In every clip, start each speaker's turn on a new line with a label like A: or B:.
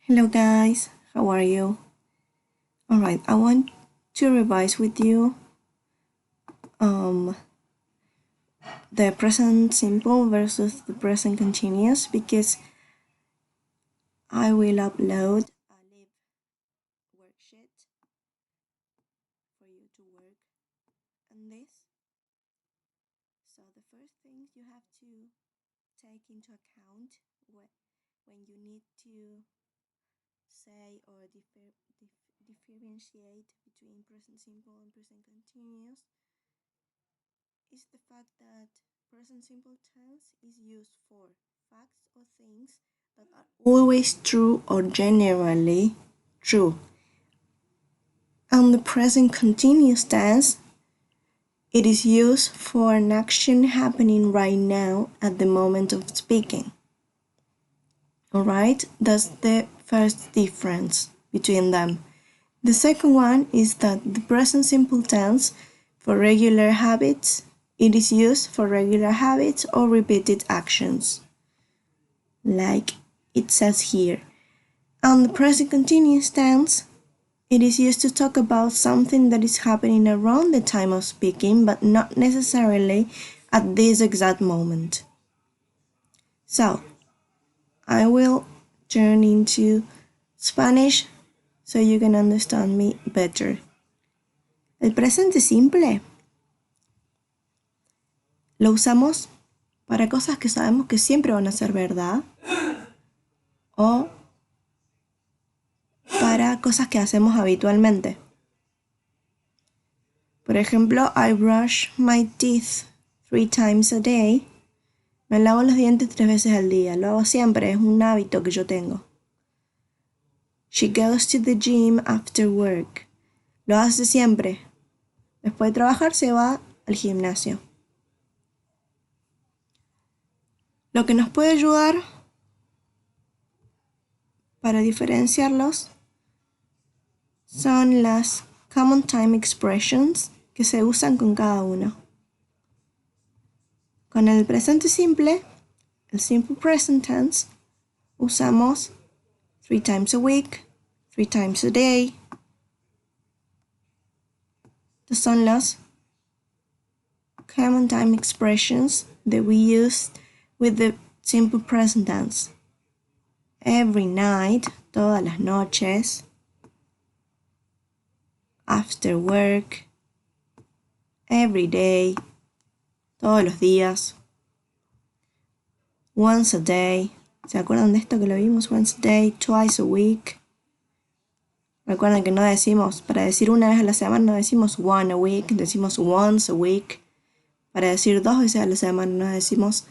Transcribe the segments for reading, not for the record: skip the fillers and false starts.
A: Hello guys, how are you? Alright, I want to revise with you the present simple versus the present continuous because I will upload a live worksheet for you to work on this. So the first thing you have to take into account when you need to say or differentiate between present simple and present continuous is the fact that present simple tense is used for facts or things that are always true or generally true. And the present continuous tense, it is used for an action happening right now at the moment of speaking. Alright, that's the first difference between them. The second one is that the present simple tense for regular habits, it is used for regular habits or repeated actions, like it says here. And the present continuous tense, it is used to talk about something that is happening around the time of speaking, but not necessarily at this exact moment. So, I will turn into Spanish so you can understand me better. El presente simple lo usamos para cosas que sabemos que siempre van a ser verdad o para cosas que hacemos habitualmente. Por ejemplo, I brush my teeth 3 times a day. Me lavo los dientes 3 veces al día. Lo hago siempre, es un hábito que yo tengo. She goes to the gym after work. Lo hace siempre. Después de trabajar se va al gimnasio. Lo que nos puede ayudar para diferenciarlos son las common time expressions que se usan con cada uno. Con el presente simple, el simple present tense, usamos 3 times a week, 3 times a day. Estos son los common time expressions that we use with the simple present tense. Every night, todas las noches. After work. Every day, todos los días. Once a day. ¿Se acuerdan de esto que lo vimos? Once a day, twice a week. Recuerden que no decimos, para decir una vez a la semana no decimos one a week, decimos once a week. Para decir 2 veces a la semana no decimos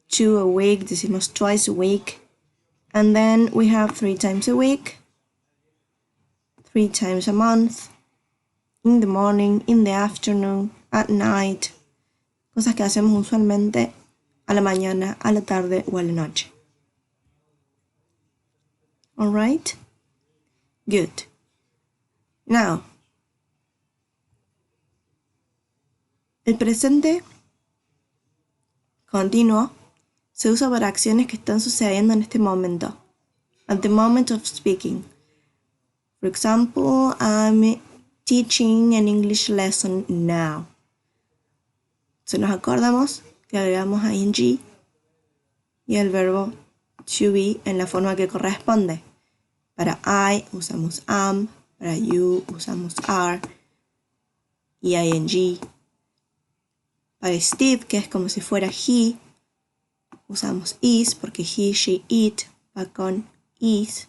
A: 2 a week, decimos twice a week. And then we have 3 times a week, 3 times a month, in the morning, in the afternoon, at night. Cosas que hacemos usualmente a la mañana, a la tarde o a la noche. Alright? Good. Now, el presente continuo se usa para acciones que están sucediendo en este momento. At the moment of speaking. For example, I'm teaching an English lesson now. Si nos acordamos que agregamos ing y el verbo to be en la forma que corresponde. Para I usamos am, para you usamos are y ing. Para Steve, que es como si fuera he, usamos is porque he, she, it va con is.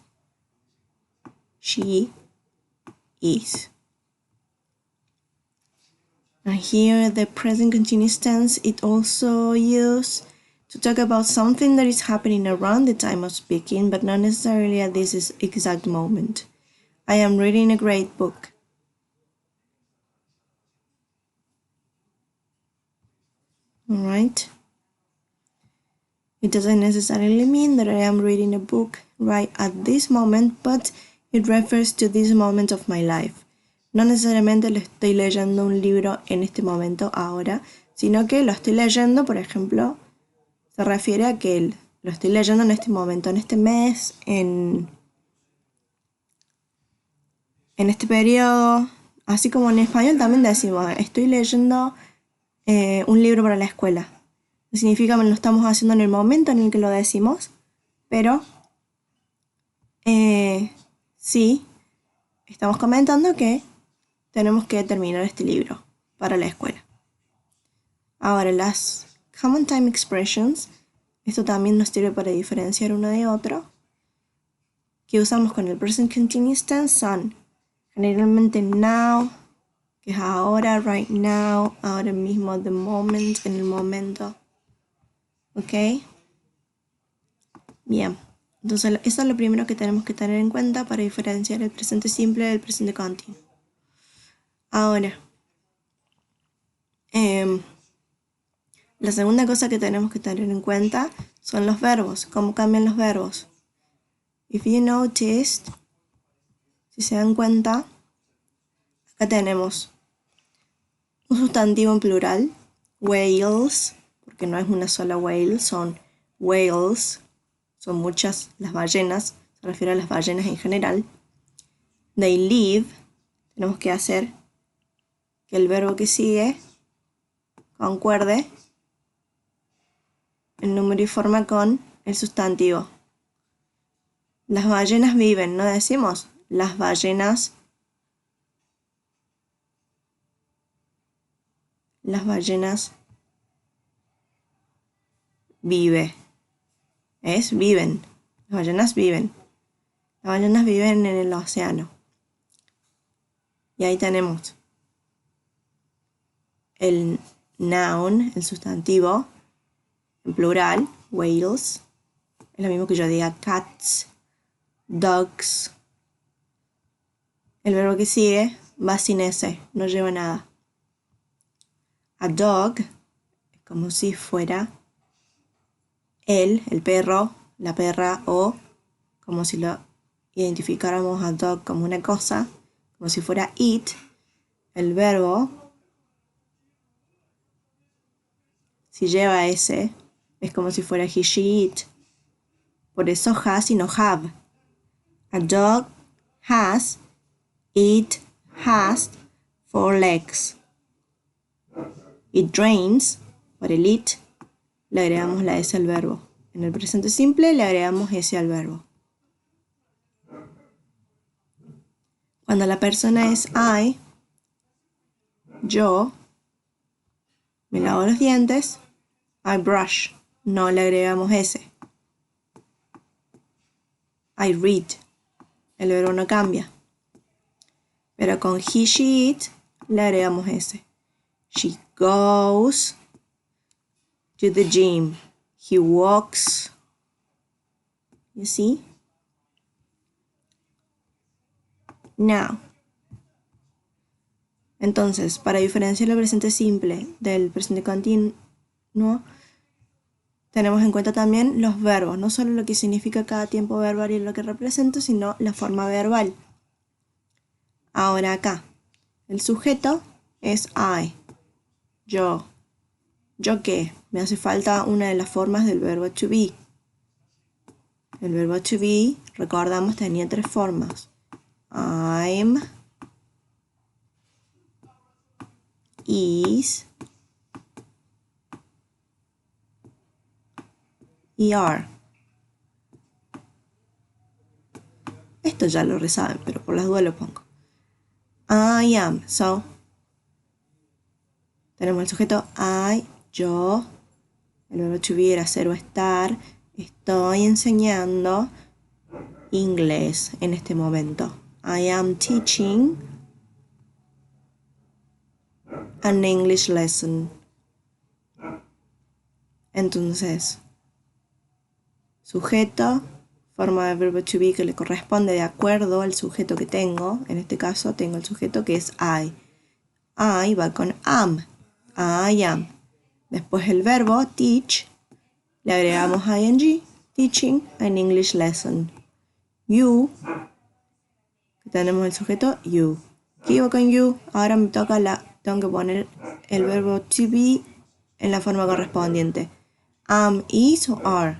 A: She is. And here the present continuous tense, it also used to talk about something that is happening around the time of speaking, but not necessarily at this exact moment. I am reading a great book. Alright? It doesn't necessarily mean that I am reading a book right at this moment, but it refers to this moment of my life. No necesariamente le estoy leyendo un libro en este momento ahora, sino que lo estoy leyendo, por ejemplo, se refiere a que lo estoy leyendo en este momento, en este mes, en este periodo. Así como en español también decimos, estoy leyendo un libro para la escuela. No significa que lo estamos haciendo en el momento en el que lo decimos, pero sí, estamos comentando que tenemos que terminar este libro para la escuela. Ahora, las Common Time Expressions, esto también nos sirve para diferenciar uno de otro, que usamos con el Present Continuous Tense son generalmente now, que es ahora, right now, ahora mismo, the moment, en el momento. ¿Ok? Bien. Entonces, eso es lo primero que tenemos que tener en cuenta para diferenciar el presente simple del presente continuo. Ahora, la segunda cosa que tenemos que tener en cuenta son los verbos, cómo cambian los verbos. If you noticed, si se dan cuenta, acá tenemos un sustantivo en plural, whales, porque no es una sola whale, son whales, son muchas las ballenas, se refiere a las ballenas en general. They live, tenemos que hacer que el verbo que sigue concuerde el número y forma con el sustantivo. Las ballenas viven, no decimos las ballenas. Las ballenas vive. Es viven. Las ballenas viven. Las ballenas viven en el océano. Y ahí tenemos el noun, el sustantivo, en plural, whales. Es lo mismo que yo diga cats, dogs. El verbo que sigue va sin ese, no lleva nada. A dog es como si fuera el perro, la perra, o como si lo identificáramos a dog como una cosa, como si fuera it. El verbo, si lleva ese, es como si fuera he, she, it. Por eso has y no have. A dog has, it has 4 legs. It rains, por el it, le agregamos la S al verbo. En el presente simple le agregamos S al verbo. Cuando la persona es I, yo, me lavo los dientes, I brush, no le agregamos S. I read, el verbo no cambia. Pero con he, she, it, le agregamos S. She goes to the gym. He walks. You see? Now. Entonces, para diferenciar el presente simple del presente continuo, tenemos en cuenta también los verbos, no solo lo que significa cada tiempo verbal y lo que representa, sino la forma verbal. Ahora acá, el sujeto es I, yo. ¿Yo qué? Me hace falta una de las formas del verbo to be. El verbo to be, recordamos, tenía 3 formas. I'm, is y are. Esto ya lo resaben, pero por las dudas lo pongo. I am. So, tenemos el sujeto I, yo. El verbo to be era ser o estar. Estoy enseñando inglés en este momento. I am teaching an English lesson. Entonces, sujeto, forma de verbo to be que le corresponde de acuerdo al sujeto que tengo. En este caso tengo el sujeto que es I. I va con am. I am. Después el verbo teach, le agregamos ing, teaching an English lesson. You, que tenemos el sujeto you. ¿Qué iba con you? Ahora me toca tengo que poner el verbo to be en la forma correspondiente. Am, is o are.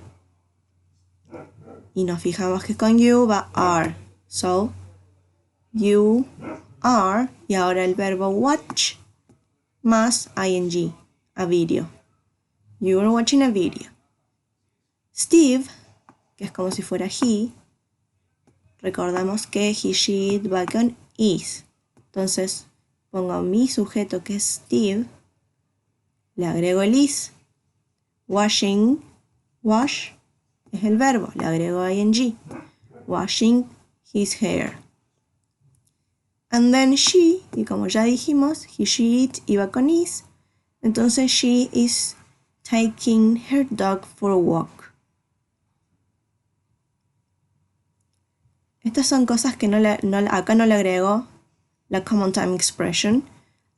A: Y nos fijamos que con you va are. So, you are, y ahora el verbo watch más ing, a video. You are watching a video. Steve, que es como si fuera he, recordamos que he, she, it va con is. Entonces, pongo mi sujeto que es Steve, le agrego el is. Washing, wash, es el verbo, le agrego ing. Washing his hair. And then she, y como ya dijimos, he, she, it iba con is. Entonces she is taking her dog for a walk. Estas son cosas que acá no le agrego la common time expression.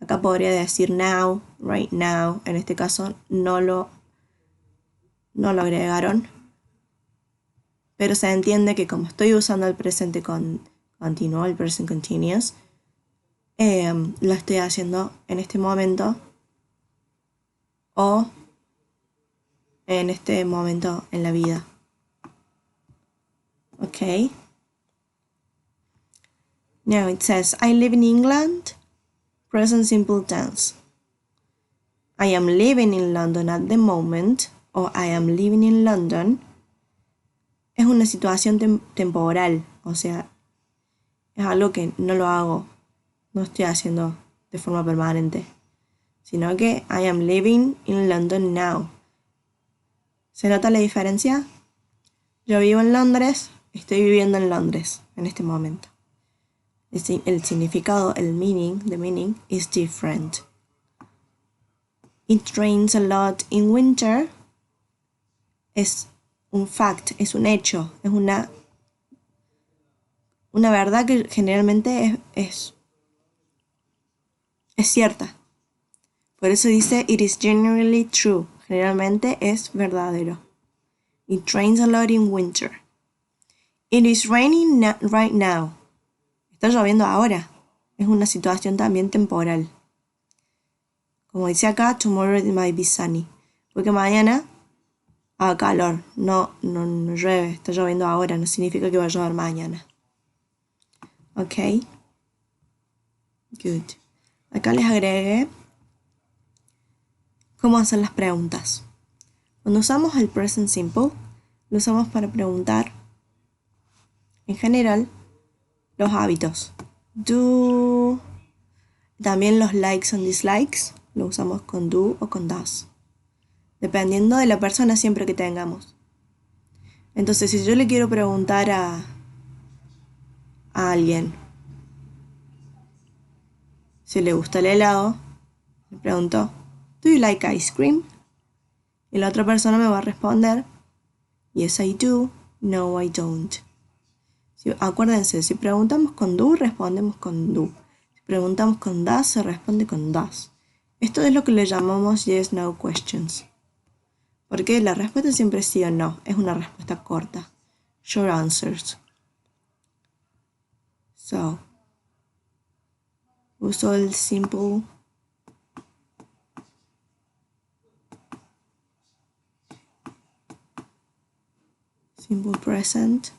A: Acá podría decir now, right now. En este caso no lo agregaron. Pero se entiende que como estoy usando el presente continuo, el present continuous, lo estoy haciendo en este momento o en este momento en la vida. Okay. Now it says, I live in England, present simple tense. I am living in London at the moment, o I am living in London. Es una situación temporal, o sea, es algo que no lo hago, no estoy haciendo de forma permanente, sino que I am living in London now. ¿Se nota la diferencia? Yo vivo en Londres, estoy viviendo en Londres en este momento. El significado, el meaning, the meaning is different. It rains a lot in winter. Es un fact, es un hecho, es una verdad que generalmente es cierta. Por eso dice it is generally true. Generalmente es verdadero. It rains a lot in winter. It is raining right now. Está lloviendo ahora. Es una situación también temporal. Como dice acá, tomorrow it might be sunny. Porque mañana haga calor. No llueve. Está lloviendo ahora. No significa que va a llover mañana. Ok. Good. Acá les agregué cómo hacer las preguntas. Cuando usamos el present simple, lo usamos para preguntar, en general, los hábitos. Do. También los likes and dislikes, lo usamos con do o con does. Dependiendo de la persona siempre que tengamos. Entonces, si yo le quiero preguntar a alguien si le gusta el helado, le pregunto, ¿do you like ice cream? Y la otra persona me va a responder, yes I do, no I don't. Acuérdense, si preguntamos con do, respondemos con do. Si preguntamos con does, se responde con does. Esto es lo que le llamamos yes, no questions. Porque la respuesta siempre es sí o no. Es una respuesta corta. Short answers. So, uso el simple present.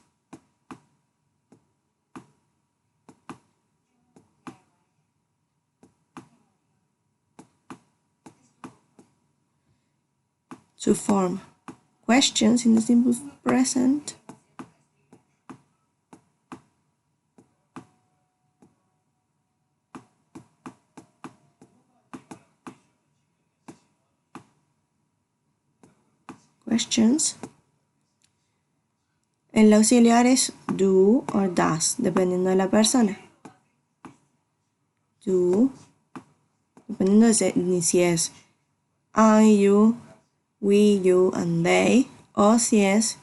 A: To form questions in the simple present. Questions. El auxiliar es do or does, dependiendo de la persona. Do, dependiendo de si es I, you, we, you, and they, o si es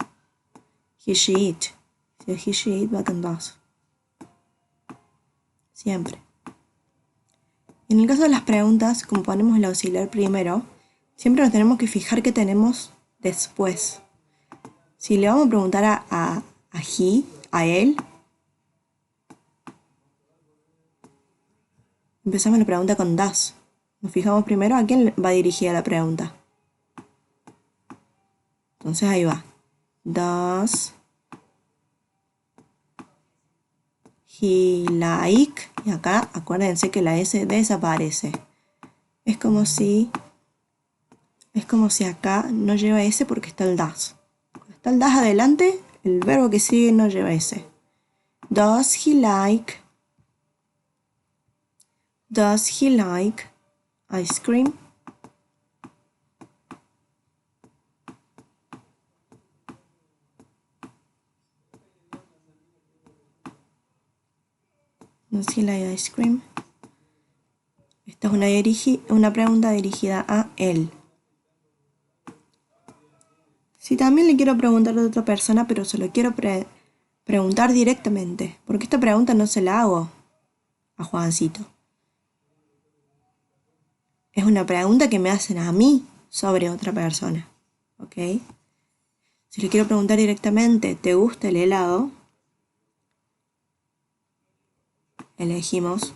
A: he, she, it. Si es he, she, it, va con does. Siempre. En el caso de las preguntas, como ponemos el auxiliar primero, siempre nos tenemos que fijar qué tenemos después. Si le vamos a preguntar a he, a él, empezamos la pregunta con does. Nos fijamos primero a quién va dirigida la pregunta. Entonces ahí va. Does he like, y acá acuérdense que la S desaparece. Es como si acá no lleva S porque está el das. Cuando está el das adelante, el verbo que sigue no lleva S. Does he like ice cream? Does he like ice cream? Esta es una pregunta dirigida a él. Si también le quiero preguntar a otra persona, pero se lo quiero preguntar directamente, porque esta pregunta no se la hago a Juancito. Es una pregunta que me hacen a mí sobre otra persona, ¿ok? Si le quiero preguntar directamente, ¿te gusta el helado? Elegimos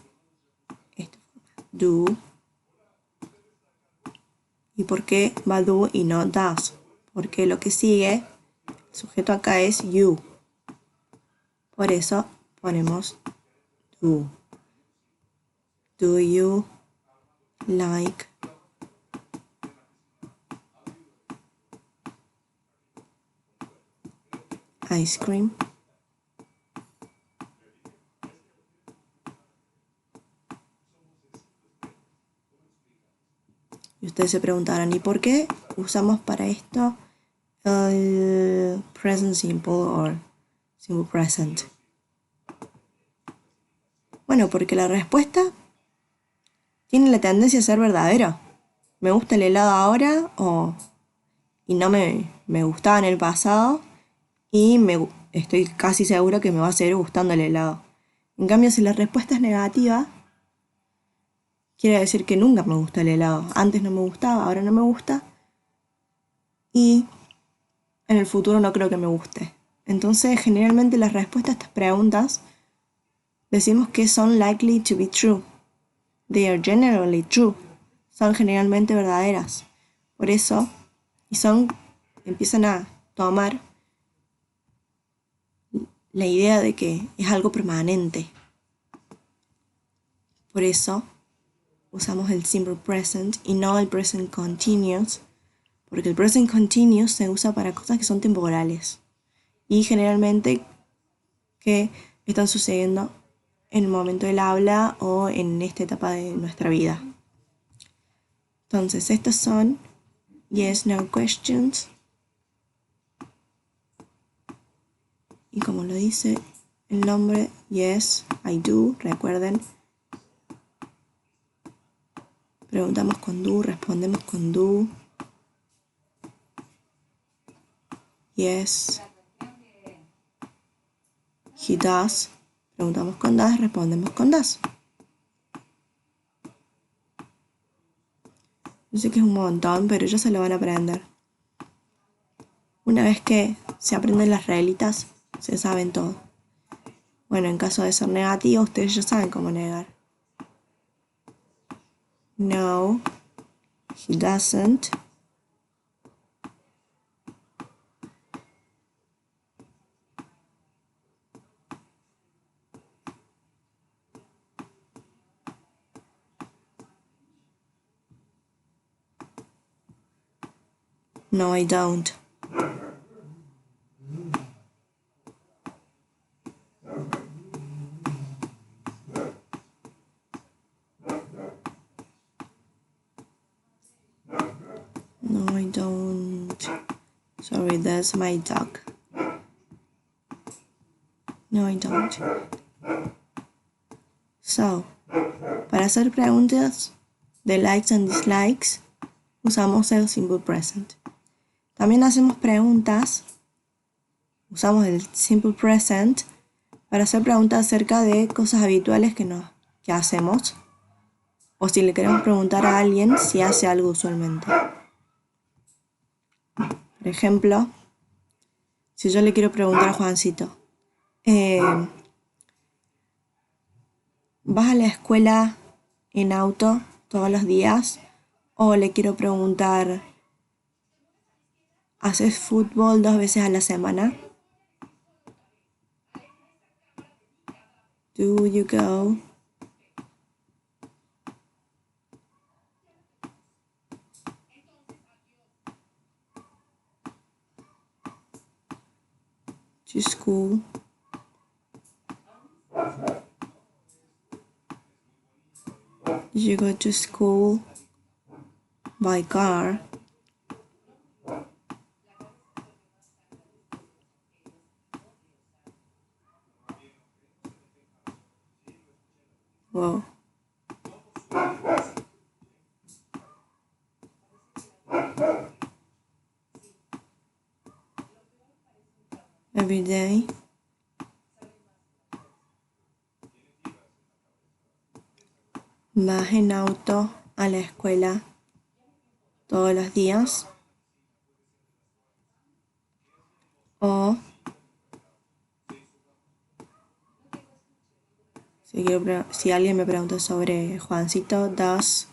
A: esta forma, do. ¿Y por qué va do y no does? Porque lo que sigue, el sujeto acá es you. Por eso ponemos do. Do you like ice cream? Y ustedes se preguntarán, ¿y por qué usamos para esto el present simple o simple present? Bueno, porque la respuesta tiene la tendencia a ser verdadera. ¿Me gusta el helado ahora y no me gustaba en el pasado? Y estoy casi segura que me va a seguir gustando el helado. En cambio, si la respuesta es negativa, quiere decir que nunca me gusta el helado. Antes no me gustaba, ahora no me gusta. Y en el futuro no creo que me guste. Entonces, generalmente las respuestas a estas preguntas decimos que son likely to be true. They are generally true. Son generalmente verdaderas. Por eso, empiezan a tomar la idea de que es algo permanente. Por eso usamos el simple present y no el present continuous, porque el present continuous se usa para cosas que son temporales y generalmente que están sucediendo en el momento del habla o en esta etapa de nuestra vida. Entonces, estos son yes, no questions. Y como lo dice el nombre, yes, I do, recuerden. Preguntamos con do, respondemos con do. Yes, he does. Preguntamos con does, respondemos con does. Yo sé que es un montón, pero ellos se lo van a aprender. Una vez que se aprenden las reglitas, se saben todo. Bueno, en caso de ser negativo, ustedes ya saben cómo negar. No, he doesn't. No, I don't. No, I don't. Sorry, that's my dog. No, I don't. So, para hacer preguntas de likes and dislikes, usamos el simple present. También hacemos preguntas, usamos el simple present para hacer preguntas acerca de cosas habituales que hacemos, o si le queremos preguntar a alguien si hace algo usualmente. Por ejemplo, si yo le quiero preguntar a Juancito, ¿vas a la escuela en auto todos los días? O le quiero preguntar, ¿haces fútbol 2 veces a la semana? Do you go? To school? Did you go to school by car? Whoa. Every day? ¿Vas en auto a la escuela todos los días? O si alguien me pregunta sobre Juancito, does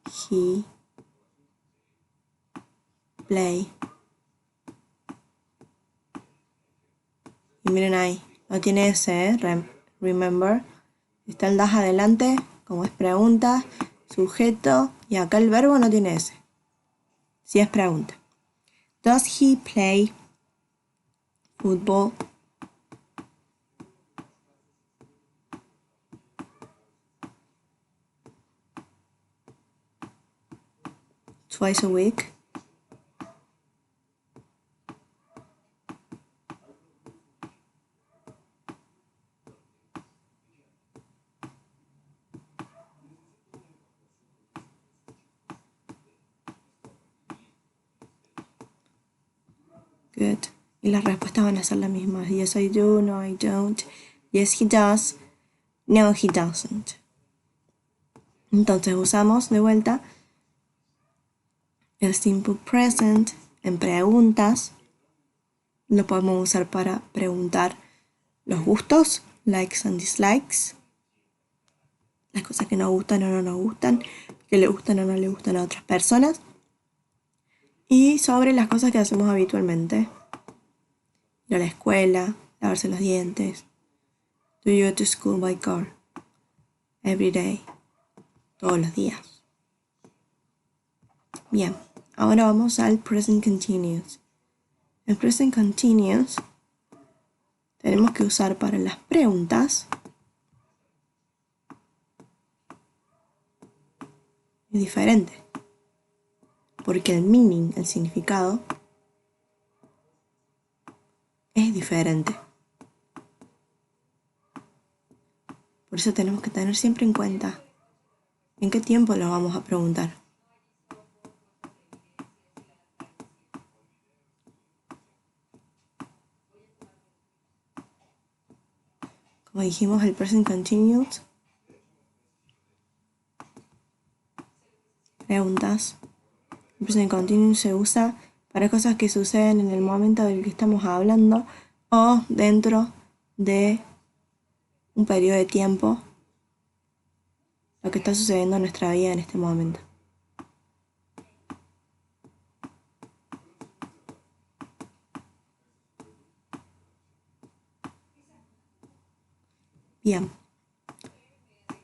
A: he play? Y miren ahí, no tiene ese, remember. Está el das adelante, como es pregunta, sujeto, y acá el verbo no tiene ese. Si es pregunta. Does he play football? Twice a week? Good. Y las respuestas van a ser las mismas. Yes, I do. No, I don't. Yes, he does. No, he doesn't. Entonces usamos de vuelta el simple present en preguntas. Lo podemos usar para preguntar los gustos, likes and dislikes, las cosas que nos gustan o no nos gustan, que le gustan o no le gustan a otras personas, y sobre las cosas que hacemos habitualmente. Ir a la escuela, lavarse los dientes. Do you go to school by car? Every day. Todos los días. Bien, ahora vamos al present continuous. El present continuous tenemos que usar para las preguntas. Es diferente. Porque el meaning, el significado, es diferente. Por eso tenemos que tener siempre en cuenta en qué tiempo lo vamos a preguntar. Como dijimos, el present continuous, preguntas. El present continuous se usa para cosas que suceden en el momento del que estamos hablando o dentro de un periodo de tiempo, lo que está sucediendo en nuestra vida en este momento. Bien.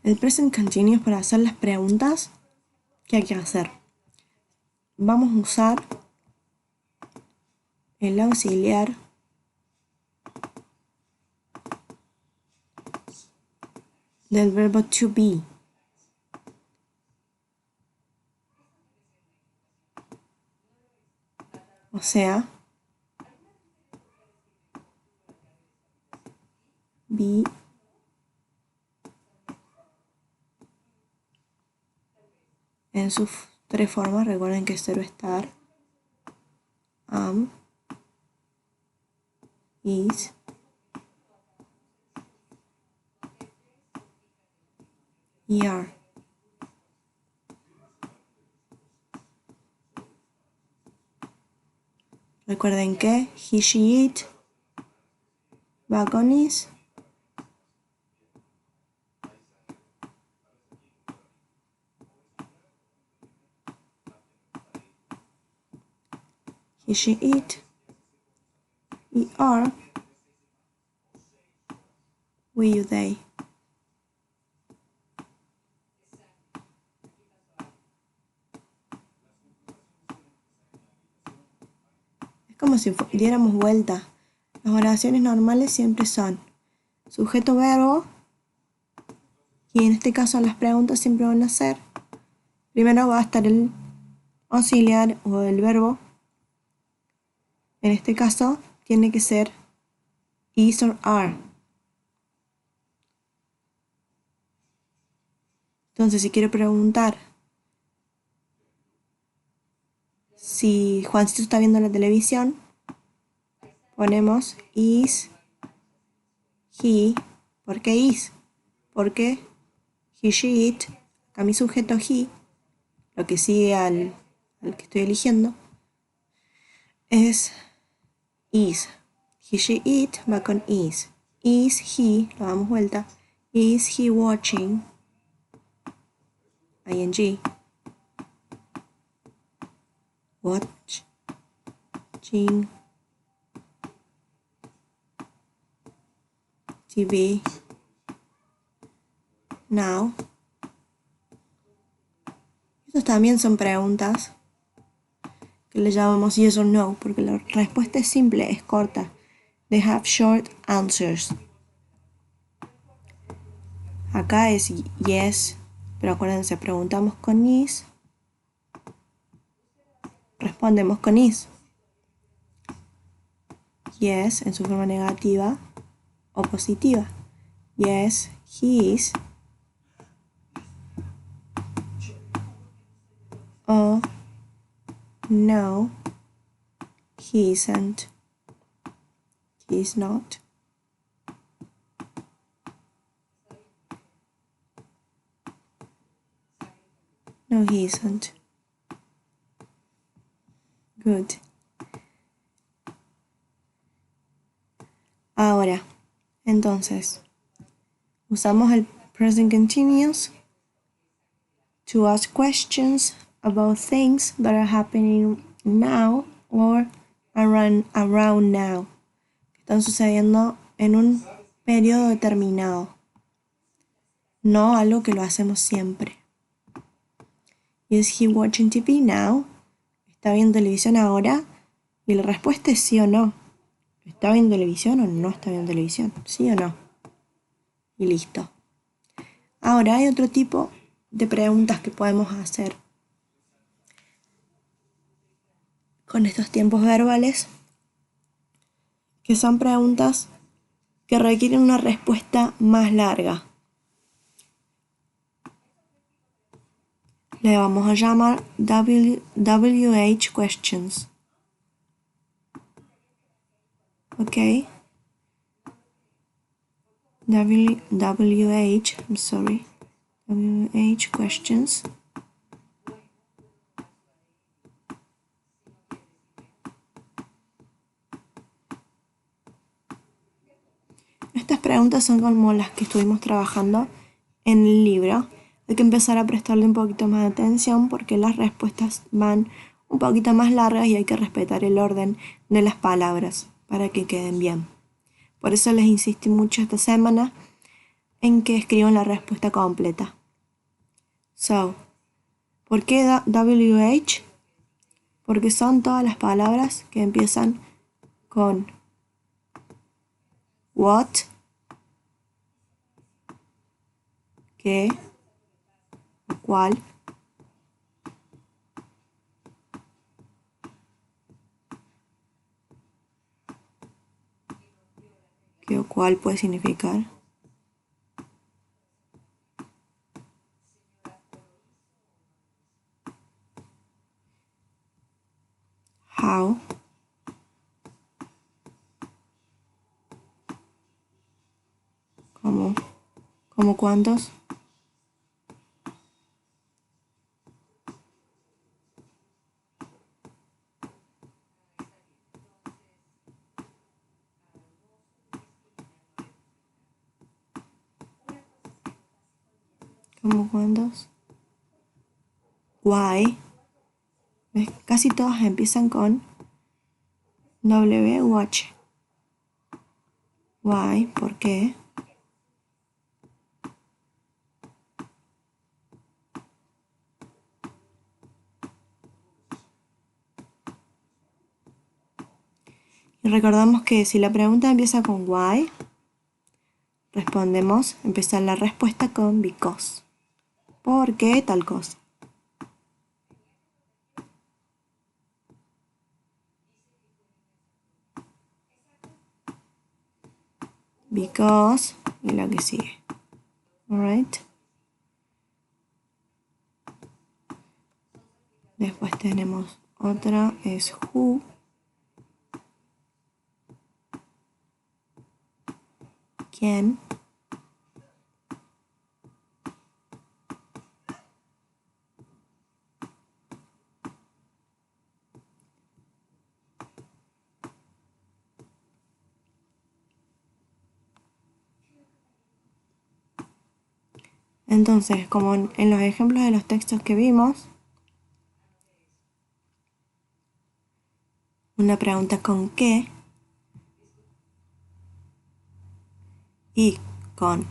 A: El present continuous para hacer las preguntas, ¿qué hay que hacer? Vamos a usar el auxiliar del verbo to be. O sea, be en sus tres formas. Recuerden que es cero estar, am, is y are. Recuerden que he, she, it va con is. He, she, it y are we, you, they. Es como si diéramos vuelta. Las oraciones normales siempre son sujeto verbo, y en este caso las preguntas siempre van a ser, primero va a estar el auxiliar o el verbo. En este caso tiene que ser is or are. Entonces, si quiero preguntar si Juancito está viendo la televisión, ponemos is he. ¿Por qué is? Porque he, she, it. A mi sujeto he, lo que sigue al que estoy eligiendo, es is. He, she, it va con is. Is he, lo damos vuelta. Is he watching? ing. Watching TV now. Estos también son preguntas que le llamamos yes or no, porque la respuesta es simple, es corta. They have short answers. Acá es yes, pero acuérdense, preguntamos con is, respondemos con is. Yes en su forma negativa o positiva. Yes, he is. O no, he isn't. He is not. No, he isn't. Good. Ahora, entonces, usamos el present continuous to ask questions about things that are happening now or around now. Están sucediendo en un periodo determinado. No algo que lo hacemos siempre. Is he watching TV now? ¿Está viendo televisión ahora? Y la respuesta es sí o no. ¿Está viendo televisión o no está viendo televisión? ¿Sí o no? Y listo. Ahora hay otro tipo de preguntas que podemos hacer con estos tiempos verbales, que son preguntas que requieren una respuesta más larga. Le vamos a llamar WH questions. ¿Ok? WH questions. Estas preguntas son como las que estuvimos trabajando en el libro. Hay que empezar a prestarle un poquito más de atención porque las respuestas van un poquito más largas y hay que respetar el orden de las palabras para que queden bien. Por eso les insistí mucho esta semana en que escriban la respuesta completa. So, ¿por qué WH? Porque son todas las palabras que empiezan con what, qué, o cuál, qué o cuál puede significar. How, como cuántos, como cuántos, why. ¿Ves? Casi todas empiezan con W u H. Why, ¿por qué? Y recordamos que si la pregunta empieza con why, respondemos, empezar la respuesta con because. ¿Por qué tal cosa? Because y lo que sigue. Alright. Después tenemos otra, es who. ¿Quién? Entonces, como en los ejemplos de los textos que vimos, una pregunta con qué y con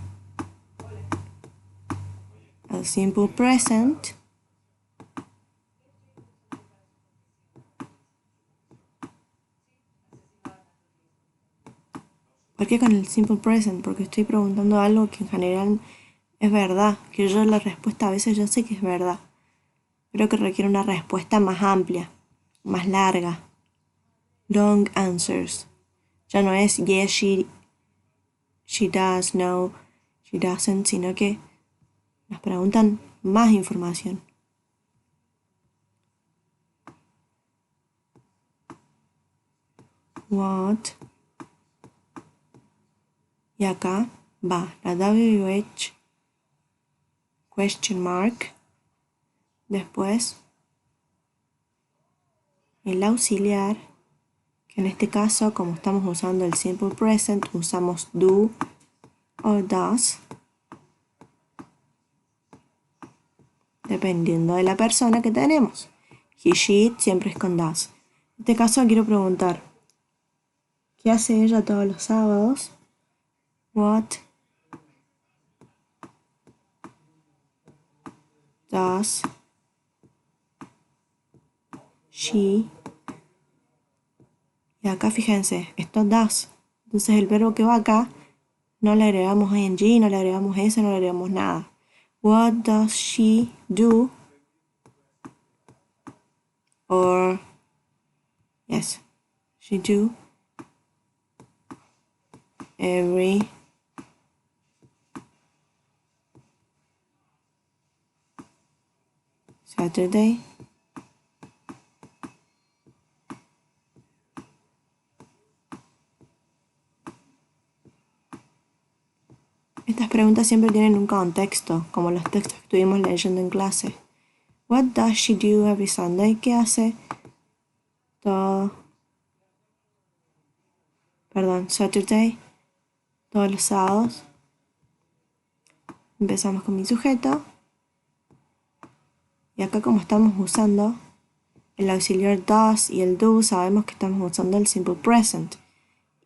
A: el simple present ¿por qué con el simple present? Porque estoy preguntando algo que en general es verdad, que yo la respuesta a veces yo sé que es verdad, pero que requiere una respuesta más amplia, más larga. Long answers. Ya no es yes, she does, no, she doesn't, sino que nos preguntan más información. What? Y acá va la WH, question mark, después el auxiliar, que en este caso, como estamos usando el simple present, usamos do o does, dependiendo de la persona que tenemos. He, she, it siempre es con does. En este caso quiero preguntar, ¿qué hace ella todos los sábados? What does she? Y acá fíjense, esto does. Entonces el verbo que va acá, no le agregamos ing, no le agregamos s, no le agregamos nada. What does she do? Or, yes, she do every Saturday. Estas preguntas siempre tienen un contexto, como los textos que estuvimos leyendo en clase. What does she do every Sunday? ¿Qué hace Saturday, todos los sábados? Empezamos con mi sujeto. Y acá como estamos usando el auxiliar does y el do, sabemos que estamos usando el simple present.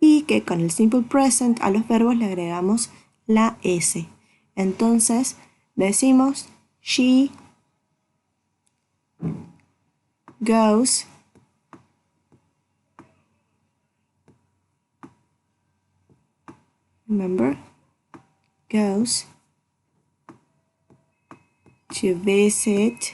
A: Y que con el simple present a los verbos le agregamos la S. Entonces decimos she goes remember, goes to visit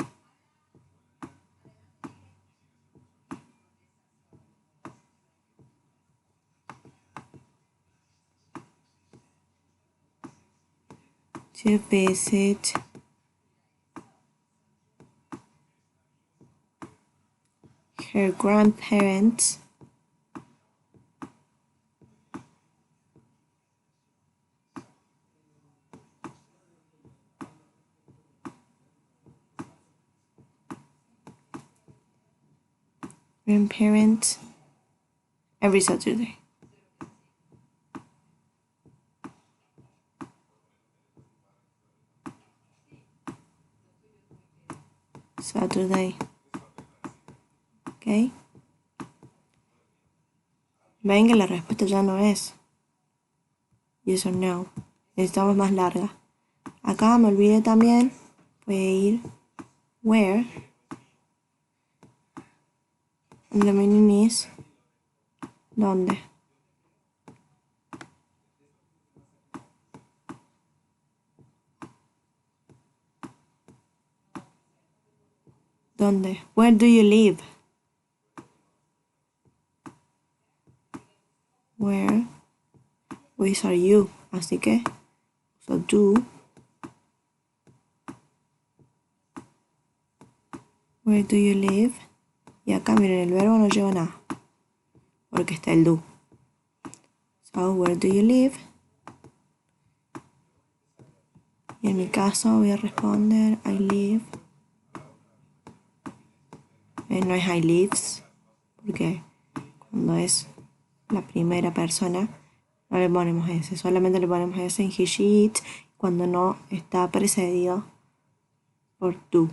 A: her grandparents every Saturday. Saturday. ¿Ok? Ven que la respuesta ya no es yes or no. Necesitamos más larga. Acá me olvidé también. Voy a ir where. And the meaning is ¿Dónde? ¿Dónde? Where do you live? Where are you? Así que uso do. Where do you live? Y acá miren, el verbo no lleva nada, porque está el do. So, where do you live? Y en mi caso voy a responder I live. No es I lives, porque cuando es la primera persona no le ponemos ese, solamente le ponemos ese en he, she, it, cuando no está precedido por do.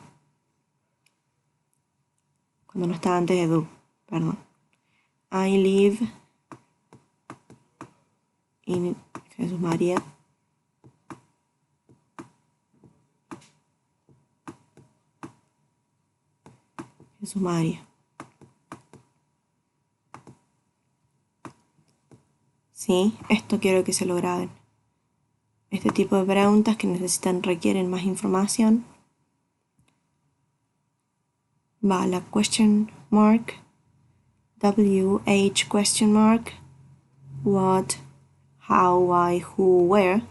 A: Cuando no está antes de do, perdón. I live in Jesús María. Jesús María. Sí, esto quiero que se lo graben. Este tipo de preguntas que requieren más información. Va la question mark, WH question mark, what, how, why, who, where.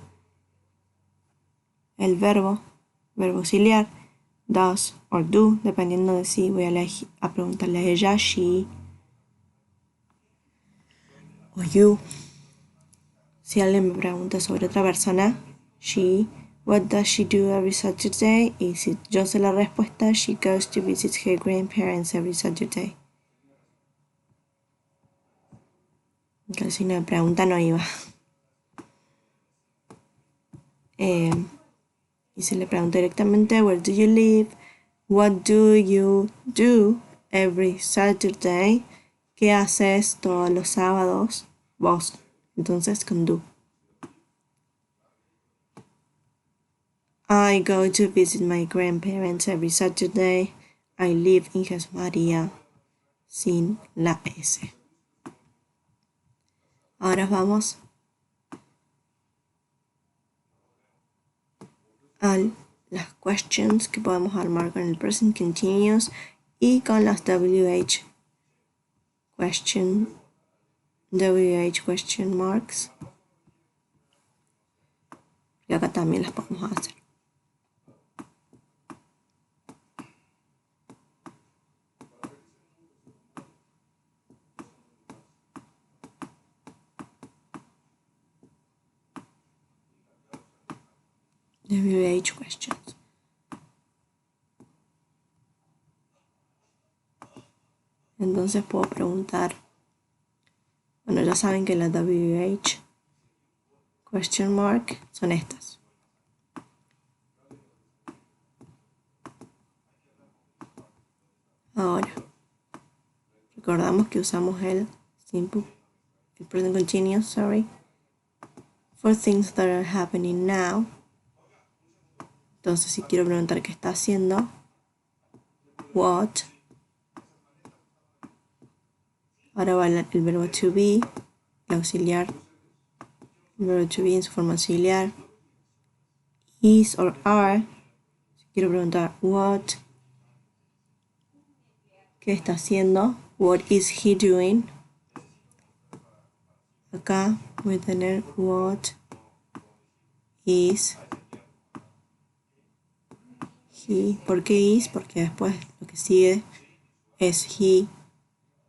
A: El verbo auxiliar, does or do, dependiendo de si voy a preguntarle a ella, she o you. Si alguien me pregunta sobre otra persona, she, what does she do every Saturday? Y si yo sé la respuesta, she goes to visit her grandparents every Saturday. Que si no me pregunta no iba. Y se le pregunta directamente, where do you live? What do you do every Saturday? ¿Qué haces todos los sábados? Vos. Entonces con do. I go to visit my grandparents every Saturday. I live in Jesús María. Sin la S. Ahora vamos a las questions que podemos armar con el present continuous y con las WH question marks. Y acá también las podemos hacer. WH questions. Entonces puedo preguntar, bueno, ya saben que las WH question mark son estas. Ahora, recordamos que usamos el present continuous, for things that are happening now. Entonces, si quiero preguntar qué está haciendo, what. Ahora va el verbo to be, el auxiliar. El verbo to be en su forma auxiliar. Is or are. Si quiero preguntar what. ¿Qué está haciendo? What is he doing? Acá voy a tener what is he. ¿Por qué is? Porque después lo que sigue es he,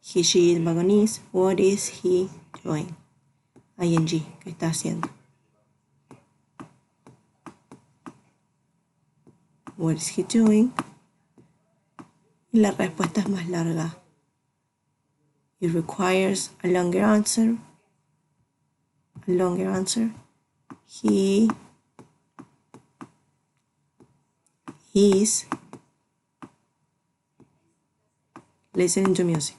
A: she, it va con is. What is he doing? ING, ¿qué está haciendo? What is he doing? Y la respuesta es más larga. It requires a longer answer. He is listening to music.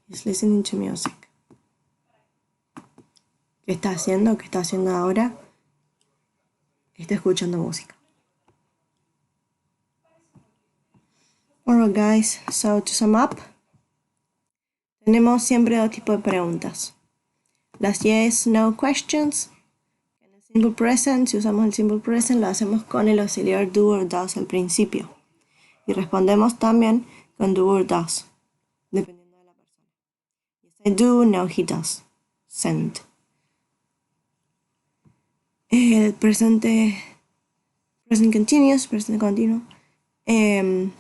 A: He's listening to music. ¿Qué está haciendo? ¿Qué está haciendo ahora? Está escuchando música. Alright guys, so to sum up, tenemos siempre dos tipos de preguntas. Las yes, no questions. En el simple present, si usamos el simple present, lo hacemos con el auxiliar do or does al principio. Y respondemos también con do or does, dependiendo de la persona. Yes, I do, no, he does. Send. El present continuous, presente continuo.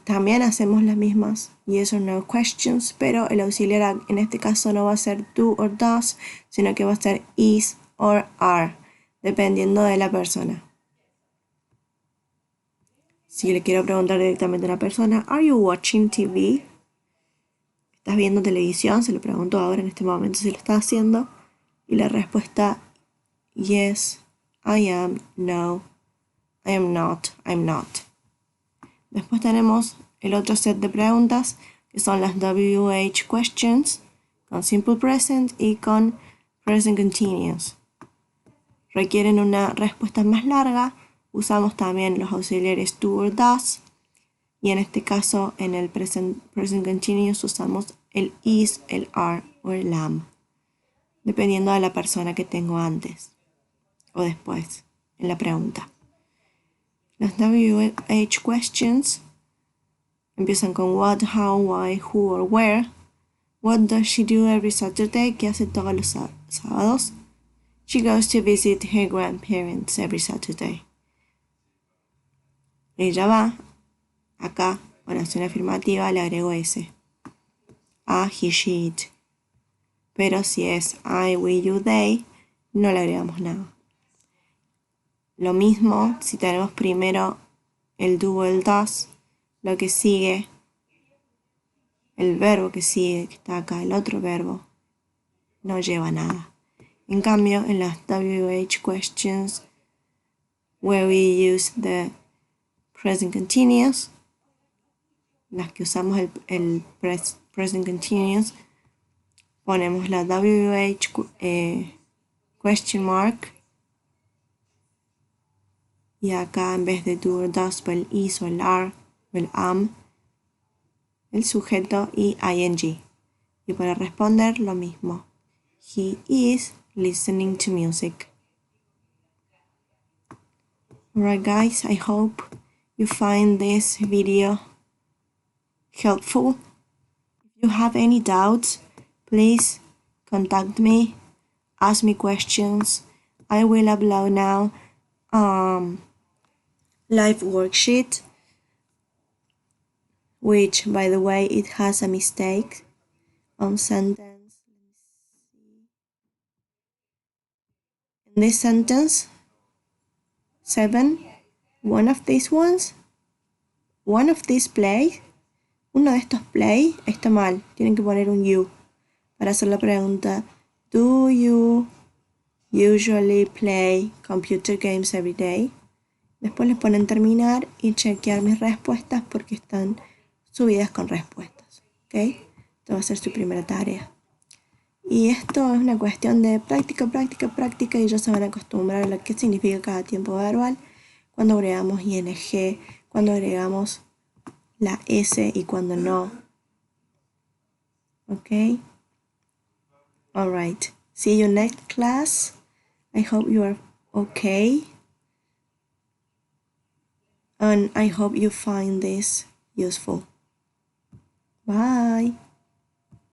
A: También hacemos las mismas yes or no questions, pero el auxiliar en este caso no va a ser do or does, sino que va a ser is or are, dependiendo de la persona. Si le quiero preguntar directamente a la persona, ¿Are you watching TV? ¿Estás viendo televisión? Se lo pregunto ahora en este momento si lo está haciendo. Y la respuesta, yes, I am, no, I am not, I'm not. Después tenemos el otro set de preguntas, que son las WH questions, con simple present y con present continuous. Requieren una respuesta más larga, usamos también los auxiliares do or does, y en este caso, en el present continuous, usamos el is, el are o el am, dependiendo de la persona que tengo antes o después en la pregunta. Las WH questions empiezan con what, how, why, who or where. What does she do every Saturday? ¿Qué hace todos los sábados? She goes to visit her grandparents every Saturday. Ella va, acá, oración afirmativa, le agrego ese. A, he, she, it. Pero si es I, we, you, they, no le agregamos nada. Lo mismo si tenemos primero el do o el does, lo que sigue, el verbo que sigue, que está acá, el otro verbo, no lleva nada. En cambio, en las WH questions, where we use the present continuous, las que usamos el present continuous, ponemos la WH question mark, y acá en vez de do or does, el is o el are o el am, el sujeto y ing. Y para responder lo mismo. He is listening to music. Alright guys, I hope you find this video helpful. If you have any doubts, please contact me, ask me questions. I will upload now live worksheet, which by the way it has a mistake on sentence. In this sentence 7, one of these play, uno de estos play está mal, tienen que poner un you para hacer la pregunta. Do you usually play computer games every day? Después les ponen terminar y chequear mis respuestas porque están subidas con respuestas. ¿Ok? Esta va a ser su primera tarea. Y esto es una cuestión de práctica, práctica, práctica, y ellos se van a acostumbrar a lo que significa cada tiempo verbal, cuando agregamos ing, cuando agregamos la S y cuando no. ¿Ok? Alright. See you next class. I hope you are okay. And I hope you find this useful. Bye.